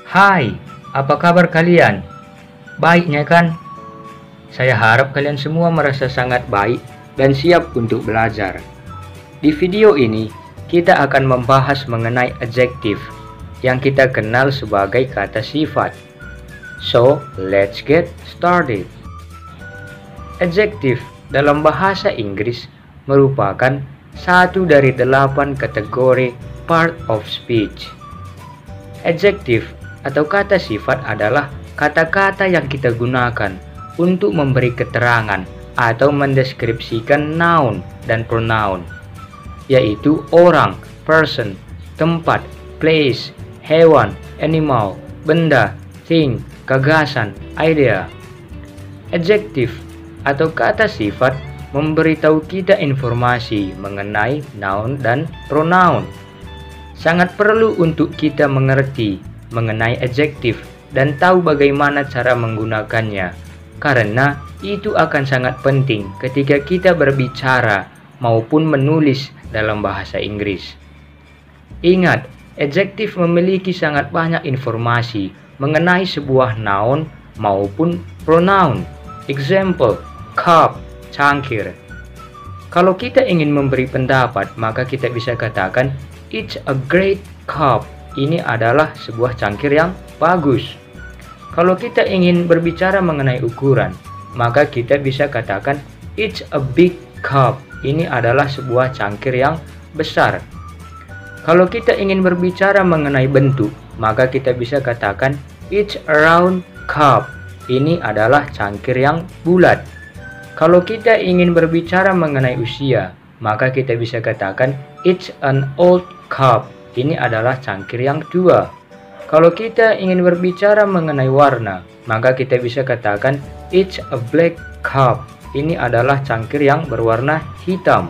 Hai, apa kabar kalian? Baiknya kan? Saya harap kalian semua merasa sangat baik dan siap untuk belajar. Di video ini, kita akan membahas mengenai adjektif yang kita kenal sebagai kata sifat. So, let's get started. Adjektif dalam bahasa Inggris merupakan satu dari 8 kategori part of speech. Adjektif atau kata sifat adalah kata-kata yang kita gunakan untuk memberi keterangan atau mendeskripsikan noun dan pronoun, yaitu orang, person, tempat, place, hewan, animal, benda, thing, gagasan, idea. Adjektif atau kata sifat memberitahu kita informasi mengenai noun dan pronoun. Sangat perlu untuk kita mengerti mengenai adjektif dan tahu bagaimana cara menggunakannya, karena itu akan sangat penting ketika kita berbicara maupun menulis dalam bahasa Inggris. Ingat, adjektif memiliki sangat banyak informasi mengenai sebuah noun maupun pronoun. Example, cup, cangkir. Kalau kita ingin memberi pendapat, maka kita bisa katakan, it's a great cup. Ini adalah sebuah cangkir yang bagus. Kalau kita ingin berbicara mengenai ukuran, maka kita bisa katakan, it's a big cup. Ini adalah sebuah cangkir yang besar. Kalau kita ingin berbicara mengenai bentuk, maka kita bisa katakan, it's a round cup. Ini adalah cangkir yang bulat. Kalau kita ingin berbicara mengenai usia, maka kita bisa katakan, it's an old cup. Ini adalah cangkir yang tua. Kalau kita ingin berbicara mengenai warna, maka kita bisa katakan, it's a black cup. Ini adalah cangkir yang berwarna hitam.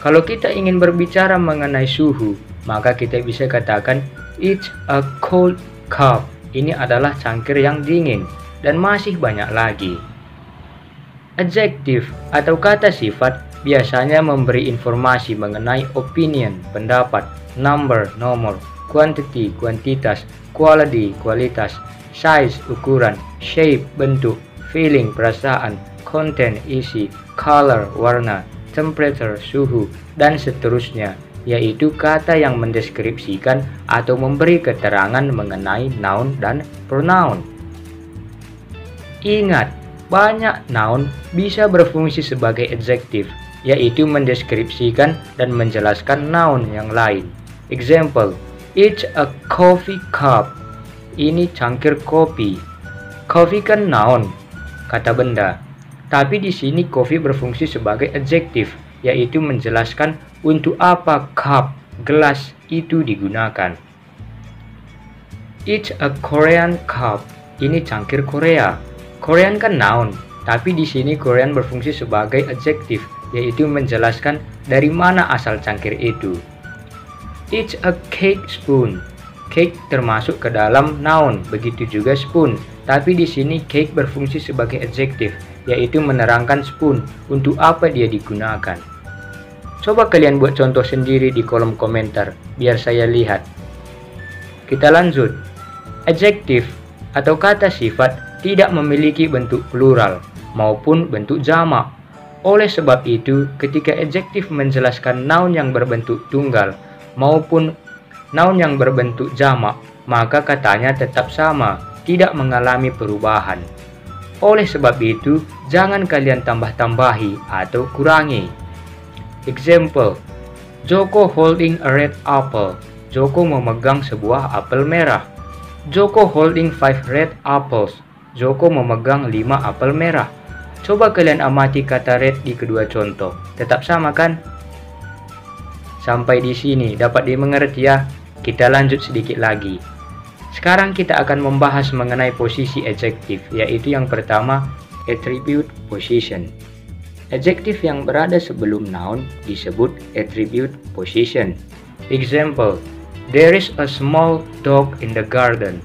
Kalau kita ingin berbicara mengenai suhu, maka kita bisa katakan, it's a cold cup. Ini adalah cangkir yang dingin, dan masih banyak lagi. Adjektif atau kata sifat biasanya memberi informasi mengenai opinion, pendapat, number, nomor, quantity, kuantitas, quality, kualitas, size, ukuran, shape, bentuk, feeling, perasaan, content, isi, color, warna, temperature, suhu, dan seterusnya, yaitu kata yang mendeskripsikan atau memberi keterangan mengenai noun dan pronoun. Ingat, banyak noun bisa berfungsi sebagai adjektif, yaitu mendeskripsikan dan menjelaskan noun yang lain. Example, it's a coffee cup. Ini cangkir kopi. Coffee kan noun, kata benda. Tapi di sini coffee berfungsi sebagai adjektif, yaitu menjelaskan untuk apa cup, gelas itu digunakan. It's a Korean cup. Ini cangkir Korea. Korean kan noun, tapi di sini Korean berfungsi sebagai adjektif, yaitu menjelaskan dari mana asal cangkir itu. It's a cake spoon. Cake termasuk ke dalam noun, begitu juga spoon. Tapi di sini cake berfungsi sebagai adjektif, yaitu menerangkan spoon untuk apa dia digunakan. Coba kalian buat contoh sendiri di kolom komentar, biar saya lihat. Kita lanjut. Adjektif atau kata sifat tidak memiliki bentuk plural maupun bentuk jamak. Oleh sebab itu, ketika adjektif menjelaskan noun yang berbentuk tunggal maupun noun yang berbentuk jamak, maka katanya tetap sama, tidak mengalami perubahan. Oleh sebab itu, jangan kalian tambah-tambahi atau kurangi. Example, Joko holding a red apple. Joko memegang sebuah apel merah. Joko holding 5 red apples. Joko memegang 5 apel merah. Coba kalian amati kata red di kedua contoh. Tetap sama kan? Sampai di sini dapat dimengerti ya? Kita lanjut sedikit lagi. Sekarang kita akan membahas mengenai posisi adjektif, yaitu yang pertama, attribute position. Adjektif yang berada sebelum noun disebut attribute position. Example, there is a small dog in the garden.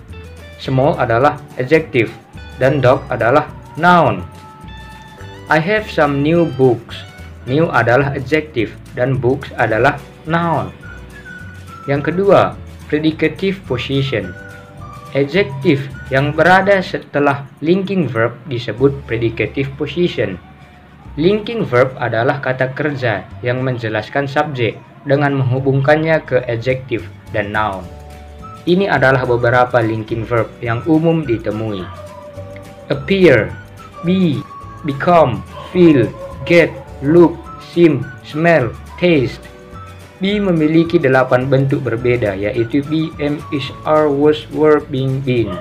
Small adalah adjektif dan dog adalah noun. I have some new books. New adalah adjektif dan books adalah noun. Yang kedua, predicative position. Adjective yang berada setelah linking verb disebut predicative position. Linking verb adalah kata kerja yang menjelaskan subjek dengan menghubungkannya ke adjective dan noun. Ini adalah beberapa linking verb yang umum ditemui. Appear, be, become, feel, get, look, seem, smell, taste. Be memiliki 8 bentuk berbeda, yaitu be, am, is, are, was, were, being, been.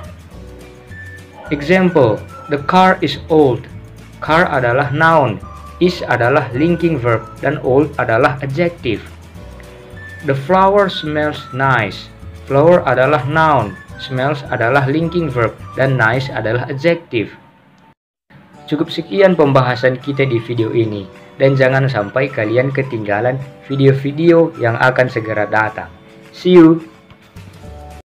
Example, the car is old. Car adalah noun, is adalah linking verb, dan old adalah adjective. The flower smells nice. Flower adalah noun, smells adalah linking verb, dan nice adalah adjective. Cukup sekian pembahasan kita di video ini. Dan jangan sampai kalian ketinggalan video-video yang akan segera datang. See you!